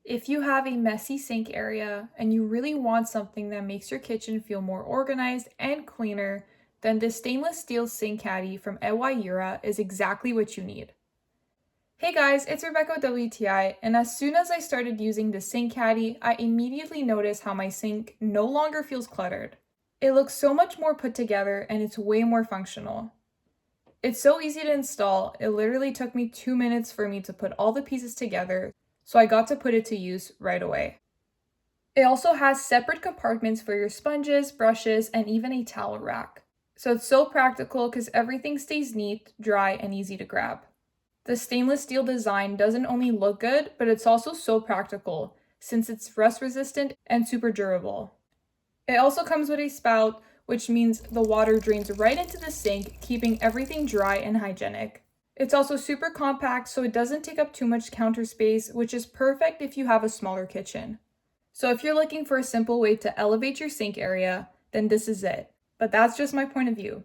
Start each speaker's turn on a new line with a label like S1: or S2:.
S1: If you have a messy sink area and you really want something that makes your kitchen feel more organized and cleaner, then this stainless steel sink caddy from Ewaiira is exactly what you need. Hey guys, it's Rebecca with WTI, and as soon as I started using the sink caddy, I immediately noticed how my sink no longer feels cluttered. It looks so much more put together and it's way more functional. It's so easy to install, it literally took me 2 minutes for me to put all the pieces together, so I got to put it to use right away. It also has separate compartments for your sponges, brushes, and even a towel rack. So it's so practical because everything stays neat, dry, and easy to grab. The stainless steel design doesn't only look good, but it's also so practical since it's rust resistant and super durable. It also comes with a spout, which means the water drains right into the sink, keeping everything dry and hygienic. It's also super compact, so it doesn't take up too much counter space, which is perfect if you have a smaller kitchen. So if you're looking for a simple way to elevate your sink area, then this is it. But that's just my point of view.